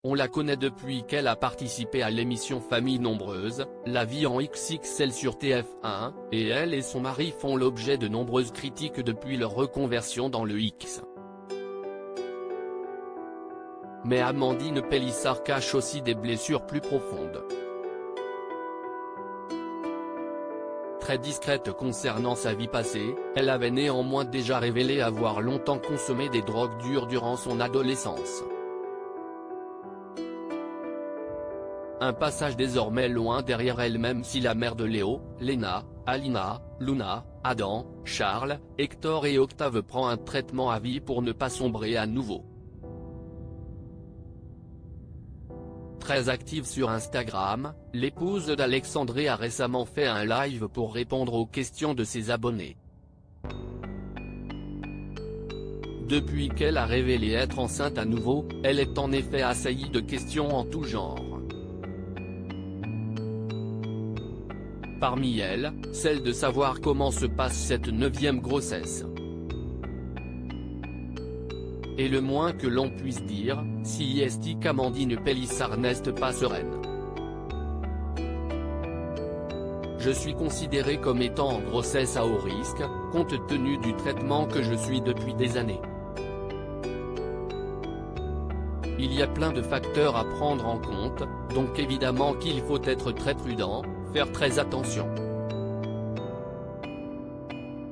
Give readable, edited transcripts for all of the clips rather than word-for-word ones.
On la connaît depuis qu'elle a participé à l'émission Famille Nombreuse, La vie en XXL sur TF1, et elle et son mari font l'objet de nombreuses critiques depuis leur reconversion dans le X. Mais Amandine Pélissard cache aussi des blessures plus profondes. Très discrète concernant sa vie passée, elle avait néanmoins déjà révélé avoir longtemps consommé des drogues dures durant son adolescence. Un passage désormais loin derrière elle, même si la mère de Léo, Léna, Alina, Luna, Adam, Charles, Hector et Octave prend un traitement à vie pour ne pas sombrer à nouveau. Très active sur Instagram, l'épouse d'Alexandré a récemment fait un live pour répondre aux questions de ses abonnés. Depuis qu'elle a révélé être enceinte à nouveau, elle est en effet assaillie de questions en tout genre. Parmi elles, celle de savoir comment se passe cette 9e grossesse. Et le moins que l'on puisse dire, si est qu'Amandine Pélissard n'est pas sereine. Je suis considérée comme étant en grossesse à haut risque, compte tenu du traitement que je suis depuis des années. Il y a plein de facteurs à prendre en compte, donc évidemment qu'il faut être très prudent, faire très attention.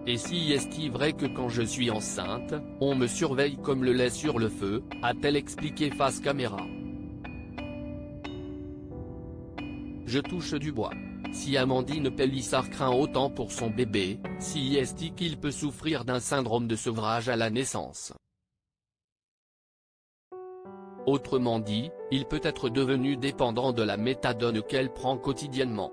Et si est-il vrai que quand je suis enceinte, on me surveille comme le lait sur le feu, a-t-elle expliqué face caméra. Je touche du bois. Si Amandine Pélissard craint autant pour son bébé, si est-il qu'il peut souffrir d'un syndrome de sevrage à la naissance. Autrement dit, il peut être devenu dépendant de la méthadone qu'elle prend quotidiennement.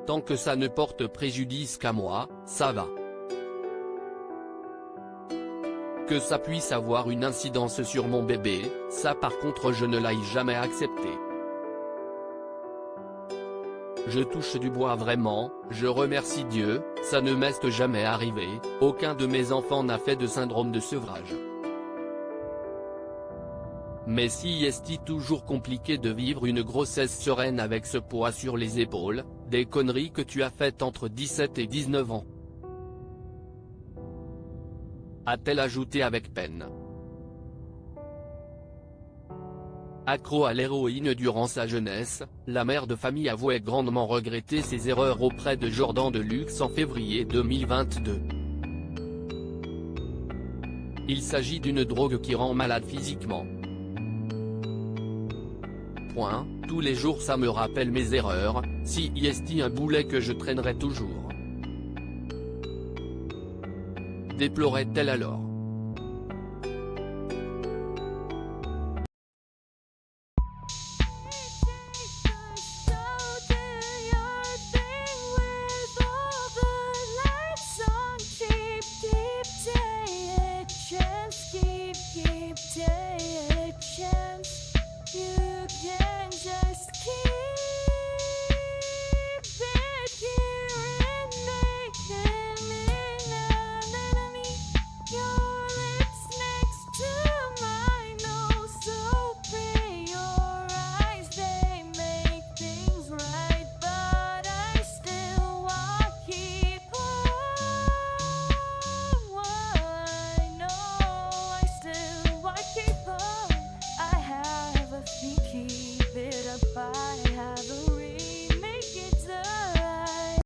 Tant que ça ne porte préjudice qu'à moi, ça va. Que ça puisse avoir une incidence sur mon bébé, ça par contre je ne l'ai jamais accepté. Je touche du bois vraiment, je remercie Dieu, ça ne m'est jamais arrivé, aucun de mes enfants n'a fait de syndrome de sevrage. Mais si est-il toujours compliqué de vivre une grossesse sereine avec ce poids sur les épaules, des conneries que tu as faites entre 17 et 19 ans. A-t-elle ajouté avec peine. Accro à l'héroïne durant sa jeunesse, la mère de famille avouait grandement regretter ses erreurs auprès de Jordan de Luxe en février 2022. Il s'agit d'une drogue qui rend malade physiquement. Tous les jours ça me rappelle mes erreurs, si est un boulet que je traînerai toujours. Déplorait-elle alors.